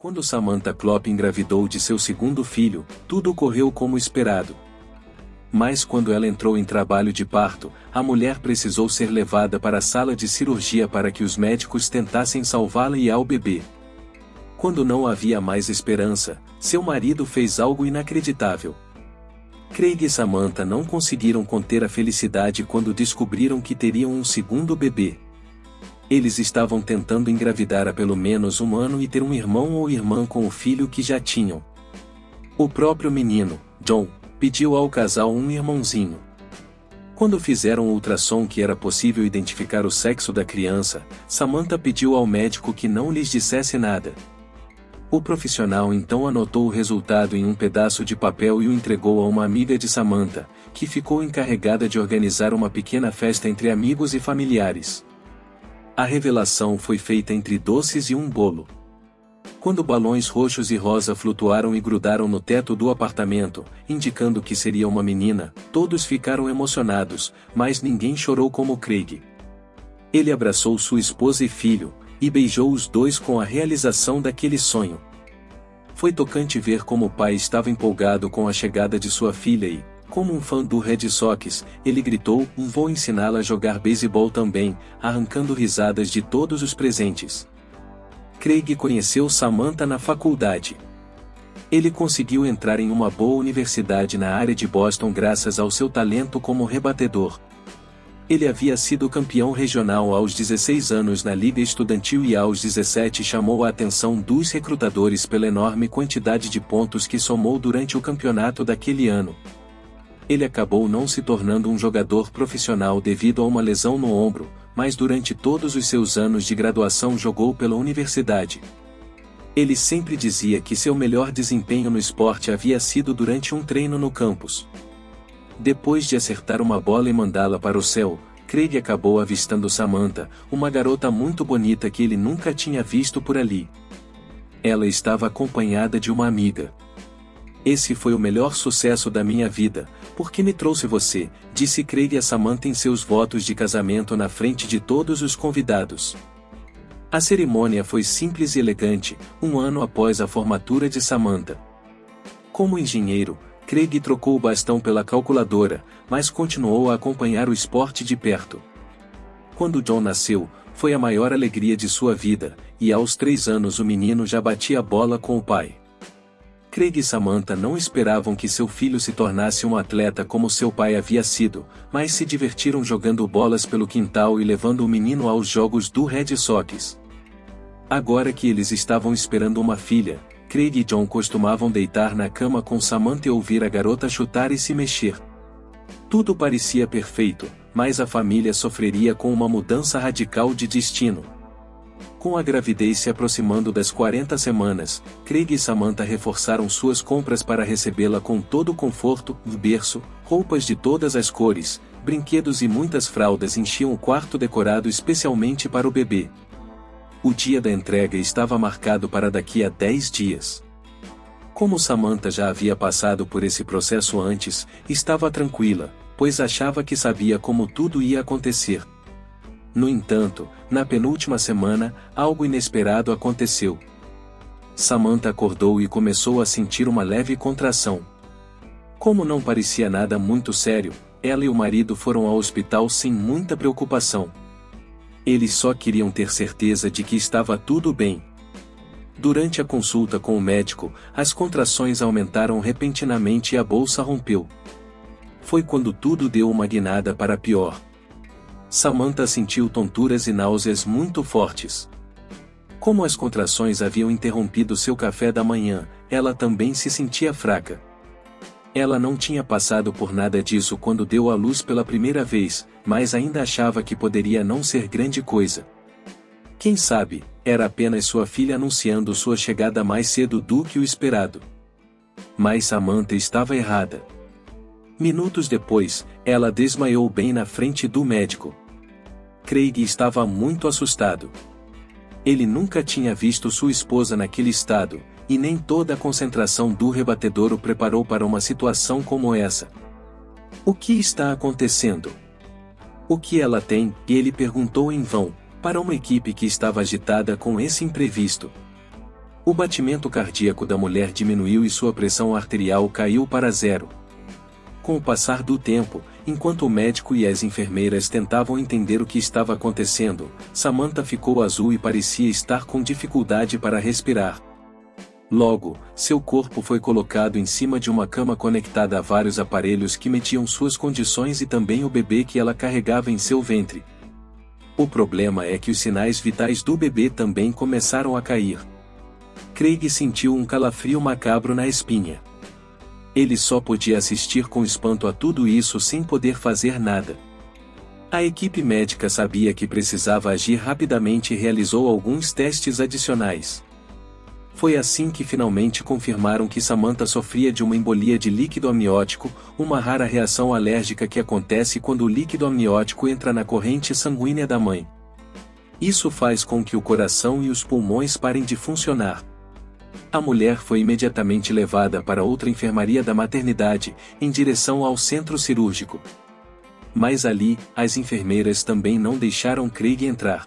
Quando Samantha Klopp engravidou de seu segundo filho, tudo correu como esperado. Mas quando ela entrou em trabalho de parto, a mulher precisou ser levada para a sala de cirurgia para que os médicos tentassem salvá-la e ao bebê. Quando não havia mais esperança, seu marido fez algo inacreditável. Craig e Samantha não conseguiram conter a felicidade quando descobriram que teriam um segundo bebê. Eles estavam tentando engravidar há pelo menos um ano e ter um irmão ou irmã com o filho que já tinham. O próprio menino, John, pediu ao casal um irmãozinho. Quando fizeram o ultrassom que era possível identificar o sexo da criança, Samantha pediu ao médico que não lhes dissesse nada. O profissional então anotou o resultado em um pedaço de papel e o entregou a uma amiga de Samantha, que ficou encarregada de organizar uma pequena festa entre amigos e familiares. A revelação foi feita entre doces e um bolo. Quando balões roxos e rosa flutuaram e grudaram no teto do apartamento, indicando que seria uma menina, todos ficaram emocionados, mas ninguém chorou como Craig. Ele abraçou sua esposa e filho, e beijou os dois com a realização daquele sonho. Foi tocante ver como o pai estava empolgado com a chegada de sua filha e, como um fã do Red Sox, ele gritou: "Vou ensiná-la a jogar beisebol também", arrancando risadas de todos os presentes. Craig conheceu Samantha na faculdade. Ele conseguiu entrar em uma boa universidade na área de Boston graças ao seu talento como rebatedor. Ele havia sido campeão regional aos 16 anos na liga estudantil e aos 17 chamou a atenção dos recrutadores pela enorme quantidade de pontos que somou durante o campeonato daquele ano. Ele acabou não se tornando um jogador profissional devido a uma lesão no ombro, mas durante todos os seus anos de graduação jogou pela universidade. Ele sempre dizia que seu melhor desempenho no esporte havia sido durante um treino no campus. Depois de acertar uma bola e mandá-la para o céu, Craig acabou avistando Samantha, uma garota muito bonita que ele nunca tinha visto por ali. Ela estava acompanhada de uma amiga. "Esse foi o melhor sucesso da minha vida, porque me trouxe você", disse Craig a Samantha em seus votos de casamento na frente de todos os convidados. A cerimônia foi simples e elegante, um ano após a formatura de Samantha. Como engenheiro, Craig trocou o bastão pela calculadora, mas continuou a acompanhar o esporte de perto. Quando John nasceu, foi a maior alegria de sua vida, e aos 3 anos o menino já batia a bola com o pai. Craig e Samantha não esperavam que seu filho se tornasse um atleta como seu pai havia sido, mas se divertiram jogando bolas pelo quintal e levando o menino aos jogos do Red Sox. Agora que eles estavam esperando uma filha, Craig e John costumavam deitar na cama com Samantha e ouvir a garota chutar e se mexer. Tudo parecia perfeito, mas a família sofreria com uma mudança radical de destino. Com a gravidez se aproximando das 40 semanas, Craig e Samantha reforçaram suas compras para recebê-la com todo o conforto, berço, roupas de todas as cores, brinquedos e muitas fraldas enchiam o quarto decorado especialmente para o bebê. O dia da entrega estava marcado para daqui a 10 dias. Como Samantha já havia passado por esse processo antes, estava tranquila, pois achava que sabia como tudo ia acontecer. No entanto, na penúltima semana, algo inesperado aconteceu. Samantha acordou e começou a sentir uma leve contração. Como não parecia nada muito sério, ela e o marido foram ao hospital sem muita preocupação. Eles só queriam ter certeza de que estava tudo bem. Durante a consulta com o médico, as contrações aumentaram repentinamente e a bolsa rompeu. Foi quando tudo deu uma guinada para pior. Samantha sentiu tonturas e náuseas muito fortes. Como as contrações haviam interrompido seu café da manhã, ela também se sentia fraca. Ela não tinha passado por nada disso quando deu à luz pela primeira vez, mas ainda achava que poderia não ser grande coisa. Quem sabe, era apenas sua filha anunciando sua chegada mais cedo do que o esperado. Mas Samantha estava errada. Minutos depois, ela desmaiou bem na frente do médico. Craig estava muito assustado. Ele nunca tinha visto sua esposa naquele estado, e nem toda a concentração do rebatedor o preparou para uma situação como essa. "O que está acontecendo? O que ela tem?", ele perguntou em vão, para uma equipe que estava agitada com esse imprevisto. O batimento cardíaco da mulher diminuiu e sua pressão arterial caiu para 0. Com o passar do tempo, enquanto o médico e as enfermeiras tentavam entender o que estava acontecendo, Samantha ficou azul e parecia estar com dificuldade para respirar. Logo, seu corpo foi colocado em cima de uma cama conectada a vários aparelhos que mediam suas condições e também o bebê que ela carregava em seu ventre. O problema é que os sinais vitais do bebê também começaram a cair. Craig sentiu um calafrio macabro na espinha. Ele só podia assistir com espanto a tudo isso sem poder fazer nada. A equipe médica sabia que precisava agir rapidamente e realizou alguns testes adicionais. Foi assim que finalmente confirmaram que Samantha sofria de uma embolia de líquido amniótico, uma rara reação alérgica que acontece quando o líquido amniótico entra na corrente sanguínea da mãe. Isso faz com que o coração e os pulmões parem de funcionar. A mulher foi imediatamente levada para outra enfermaria da maternidade, em direção ao centro cirúrgico. Mas ali, as enfermeiras também não deixaram Craig entrar.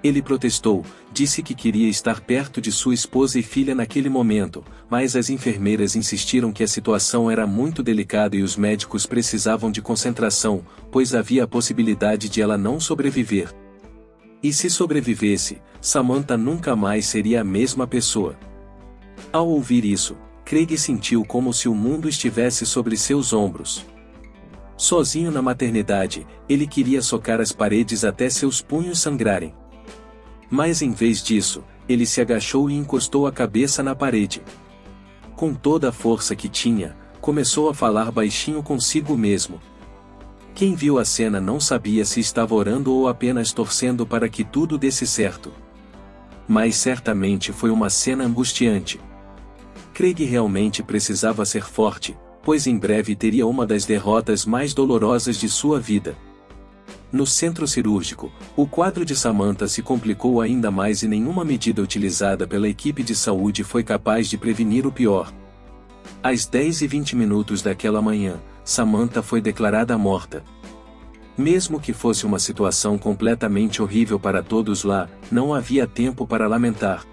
Ele protestou, disse que queria estar perto de sua esposa e filha naquele momento, mas as enfermeiras insistiram que a situação era muito delicada e os médicos precisavam de concentração, pois havia a possibilidade de ela não sobreviver. E se sobrevivesse, Samantha nunca mais seria a mesma pessoa. Ao ouvir isso, Craig sentiu como se o mundo estivesse sobre seus ombros. Sozinho na maternidade, ele queria socar as paredes até seus punhos sangrarem. Mas em vez disso, ele se agachou e encostou a cabeça na parede. Com toda a força que tinha, começou a falar baixinho consigo mesmo. Quem viu a cena não sabia se estava orando ou apenas torcendo para que tudo desse certo. Mas certamente foi uma cena angustiante. Craig realmente precisava ser forte, pois em breve teria uma das derrotas mais dolorosas de sua vida. No centro cirúrgico, o quadro de Samantha se complicou ainda mais e nenhuma medida utilizada pela equipe de saúde foi capaz de prevenir o pior. Às 10h20 daquela manhã, Samantha foi declarada morta. Mesmo que fosse uma situação completamente horrível para todos lá, não havia tempo para lamentar.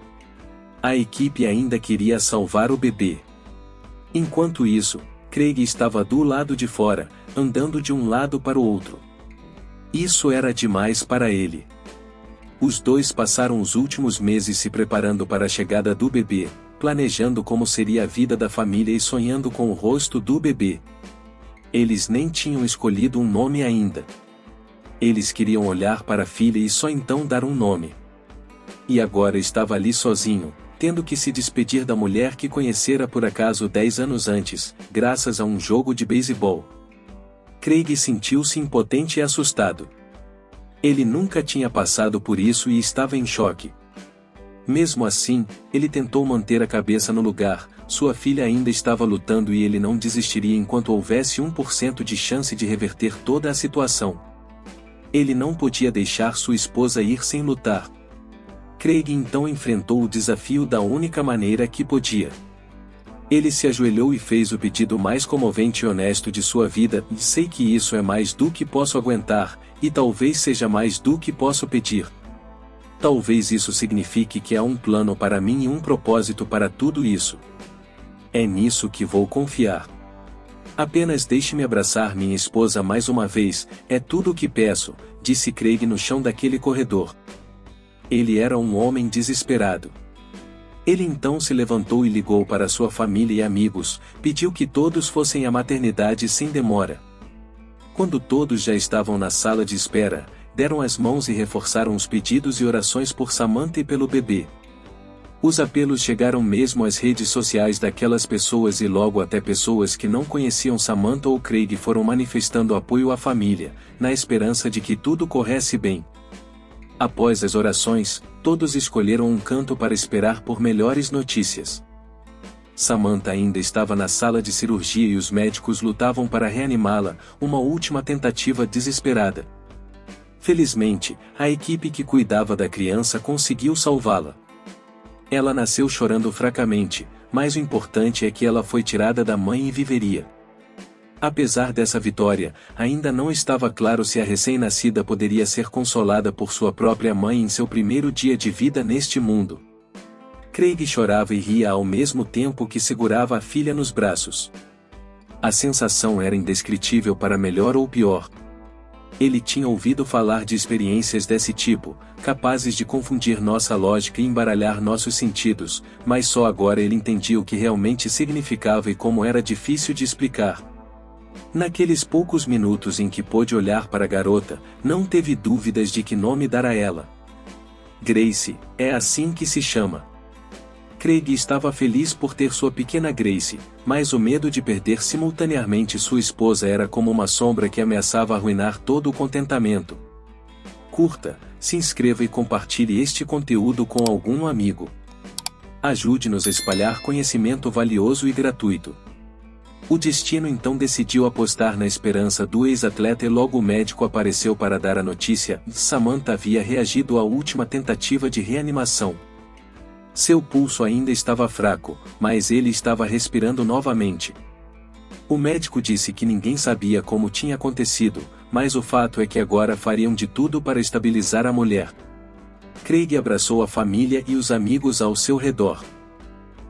A equipe ainda queria salvar o bebê. Enquanto isso, Craig estava do lado de fora, andando de um lado para o outro. Isso era demais para ele. Os dois passaram os últimos meses se preparando para a chegada do bebê, planejando como seria a vida da família e sonhando com o rosto do bebê. Eles nem tinham escolhido um nome ainda. Eles queriam olhar para a filha e só então dar um nome. E agora estava ali sozinho, tendo que se despedir da mulher que conhecera por acaso 10 anos antes, graças a um jogo de beisebol. Craig sentiu-se impotente e assustado. Ele nunca tinha passado por isso e estava em choque. Mesmo assim, ele tentou manter a cabeça no lugar, sua filha ainda estava lutando e ele não desistiria enquanto houvesse 1% de chance de reverter toda a situação. Ele não podia deixar sua esposa ir sem lutar. Craig então enfrentou o desafio da única maneira que podia. Ele se ajoelhou e fez o pedido mais comovente e honesto de sua vida: sei que isso é mais do que posso aguentar, e talvez seja mais do que posso pedir. Talvez isso signifique que há um plano para mim e um propósito para tudo isso. É nisso que vou confiar. Apenas deixe-me abraçar minha esposa mais uma vez, é tudo o que peço, disse Craig no chão daquele corredor. Ele era um homem desesperado. Ele então se levantou e ligou para sua família e amigos, pediu que todos fossem à maternidade sem demora. Quando todos já estavam na sala de espera, deram as mãos e reforçaram os pedidos e orações por Samantha e pelo bebê. Os apelos chegaram mesmo às redes sociais daquelas pessoas e logo até pessoas que não conheciam Samantha ou Craig foram manifestando apoio à família, na esperança de que tudo corresse bem. Após as orações, todos escolheram um canto para esperar por melhores notícias. Samantha ainda estava na sala de cirurgia e os médicos lutavam para reanimá-la, uma última tentativa desesperada. Felizmente, a equipe que cuidava da criança conseguiu salvá-la. Ela nasceu chorando fracamente, mas o importante é que ela foi tirada da mãe e viveria. Apesar dessa vitória, ainda não estava claro se a recém-nascida poderia ser consolada por sua própria mãe em seu primeiro dia de vida neste mundo. Craig chorava e ria ao mesmo tempo que segurava a filha nos braços. A sensação era indescritível para melhor ou pior. Ele tinha ouvido falar de experiências desse tipo, capazes de confundir nossa lógica e embaralhar nossos sentidos, mas só agora ele entendia o que realmente significava e como era difícil de explicar. Naqueles poucos minutos em que pôde olhar para a garota, não teve dúvidas de que nome dar a ela. Grace, é assim que se chama. Craig estava feliz por ter sua pequena Grace, mas o medo de perder simultaneamente sua esposa era como uma sombra que ameaçava arruinar todo o contentamento. Curta, se inscreva e compartilhe este conteúdo com algum amigo. Ajude-nos a espalhar conhecimento valioso e gratuito. O destino então decidiu apostar na esperança do ex-atleta e logo o médico apareceu para dar a notícia. Samantha havia reagido à última tentativa de reanimação. Seu pulso ainda estava fraco, mas ele estava respirando novamente. O médico disse que ninguém sabia como tinha acontecido, mas o fato é que agora fariam de tudo para estabilizar a mulher. Craig abraçou a família e os amigos ao seu redor.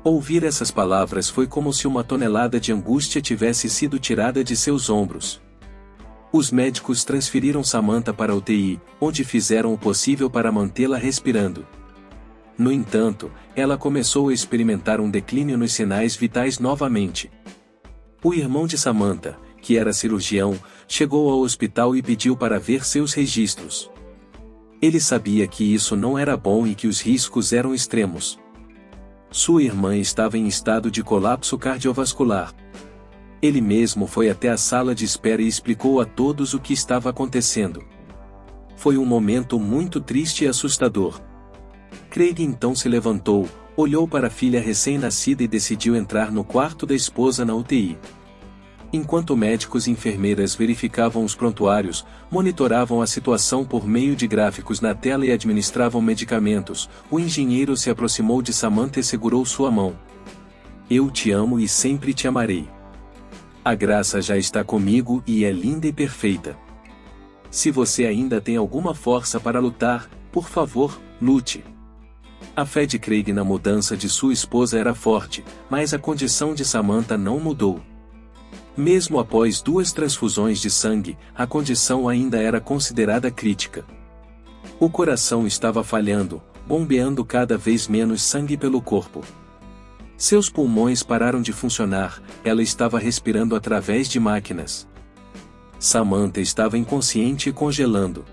Ouvir essas palavras foi como se uma tonelada de angústia tivesse sido tirada de seus ombros. Os médicos transferiram Samantha para a UTI, onde fizeram o possível para mantê-la respirando. No entanto, ela começou a experimentar um declínio nos sinais vitais novamente. O irmão de Samantha, que era cirurgião, chegou ao hospital e pediu para ver seus registros. Ele sabia que isso não era bom e que os riscos eram extremos. Sua irmã estava em estado de colapso cardiovascular. Ele mesmo foi até a sala de espera e explicou a todos o que estava acontecendo. Foi um momento muito triste e assustador. Craig então se levantou, olhou para a filha recém-nascida e decidiu entrar no quarto da esposa na UTI. Enquanto médicos e enfermeiras verificavam os prontuários, monitoravam a situação por meio de gráficos na tela e administravam medicamentos, o engenheiro se aproximou de Samantha e segurou sua mão. Eu te amo e sempre te amarei. A graça já está comigo e é linda e perfeita. Se você ainda tem alguma força para lutar, por favor, lute. A fé de Craig na mudança de sua esposa era forte, mas a condição de Samantha não mudou. Mesmo após 2 transfusões de sangue, a condição ainda era considerada crítica. O coração estava falhando, bombeando cada vez menos sangue pelo corpo. Seus pulmões pararam de funcionar, ela estava respirando através de máquinas. Samantha estava inconsciente e congelando.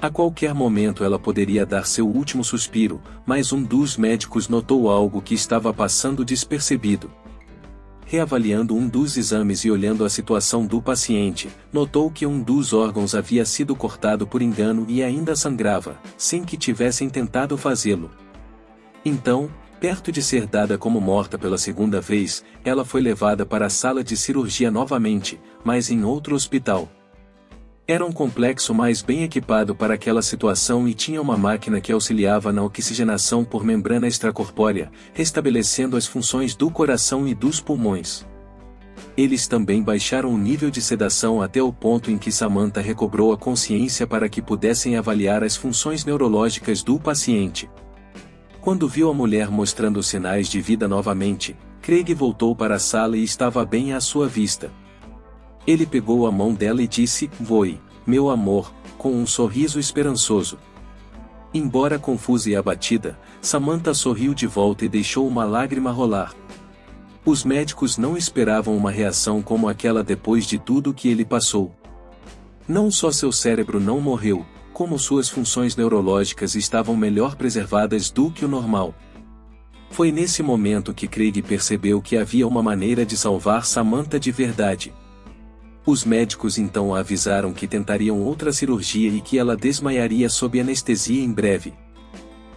A qualquer momento ela poderia dar seu último suspiro, mas um dos médicos notou algo que estava passando despercebido. Reavaliando um dos exames e olhando a situação do paciente, notou que um dos órgãos havia sido cortado por engano e ainda sangrava, sem que tivessem tentado fazê-lo. Então, perto de ser dada como morta pela segunda vez, ela foi levada para a sala de cirurgia novamente, mas em outro hospital. Era um complexo mais bem equipado para aquela situação e tinha uma máquina que auxiliava na oxigenação por membrana extracorpórea, restabelecendo as funções do coração e dos pulmões. Eles também baixaram o nível de sedação até o ponto em que Samantha recobrou a consciência para que pudessem avaliar as funções neurológicas do paciente. Quando viu a mulher mostrando sinais de vida novamente, Craig voltou para a sala e estava bem à sua vista. Ele pegou a mão dela e disse, "Voe, meu amor", com um sorriso esperançoso. Embora confusa e abatida, Samantha sorriu de volta e deixou uma lágrima rolar. Os médicos não esperavam uma reação como aquela depois de tudo que ele passou. Não só seu cérebro não morreu, como suas funções neurológicas estavam melhor preservadas do que o normal. Foi nesse momento que Craig percebeu que havia uma maneira de salvar Samantha de verdade. Os médicos então a avisaram que tentariam outra cirurgia e que ela desmaiaria sob anestesia em breve.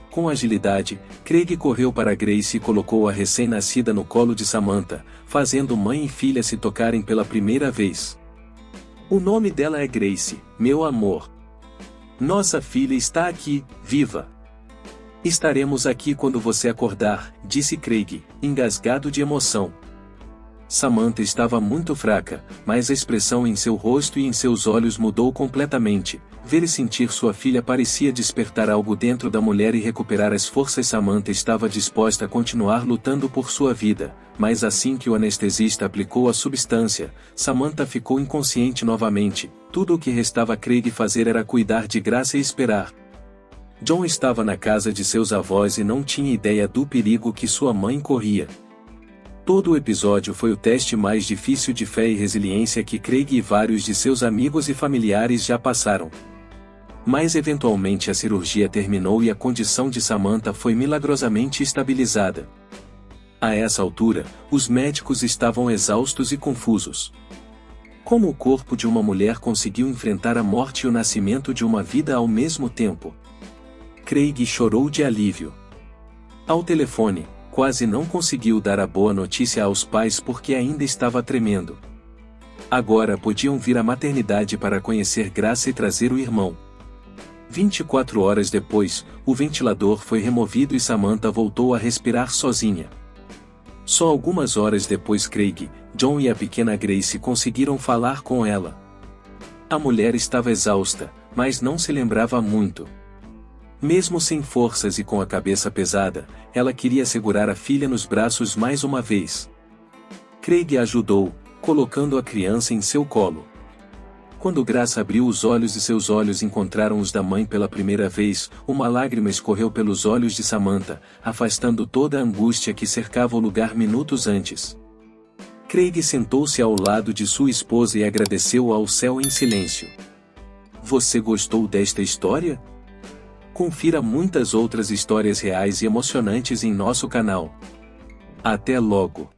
Com agilidade, Craig correu para Grace e colocou a recém-nascida no colo de Samantha, fazendo mãe e filha se tocarem pela primeira vez. "O nome dela é Grace, meu amor. Nossa filha está aqui, viva. Estaremos aqui quando você acordar", disse Craig, engasgado de emoção. Samantha estava muito fraca, mas a expressão em seu rosto e em seus olhos mudou completamente. Ver e sentir sua filha parecia despertar algo dentro da mulher e recuperar as forças. Samantha estava disposta a continuar lutando por sua vida, mas assim que o anestesista aplicou a substância, Samantha ficou inconsciente novamente. Tudo o que restava a Craig fazer era cuidar de Graça e esperar. John estava na casa de seus avós e não tinha ideia do perigo que sua mãe corria. Todo o episódio foi o teste mais difícil de fé e resiliência que Craig e vários de seus amigos e familiares já passaram. Mas eventualmente a cirurgia terminou e a condição de Samantha foi milagrosamente estabilizada. A essa altura, os médicos estavam exaustos e confusos. Como o corpo de uma mulher conseguiu enfrentar a morte e o nascimento de uma vida ao mesmo tempo? Craig chorou de alívio. Ao telefone, quase não conseguiu dar a boa notícia aos pais porque ainda estava tremendo. Agora podiam vir à maternidade para conhecer Graça e trazer o irmão. 24 horas depois, o ventilador foi removido e Samantha voltou a respirar sozinha. Só algumas horas depois Craig, John e a pequena Grace conseguiram falar com ela. A mulher estava exausta, mas não se lembrava muito. Mesmo sem forças e com a cabeça pesada, ela queria segurar a filha nos braços mais uma vez. Craig a ajudou, colocando a criança em seu colo. Quando Graça abriu os olhos e seus olhos encontraram os da mãe pela primeira vez, uma lágrima escorreu pelos olhos de Samantha, afastando toda a angústia que cercava o lugar minutos antes. Craig sentou-se ao lado de sua esposa e agradeceu ao céu em silêncio. Você gostou desta história? Confira muitas outras histórias reais e emocionantes em nosso canal. Até logo!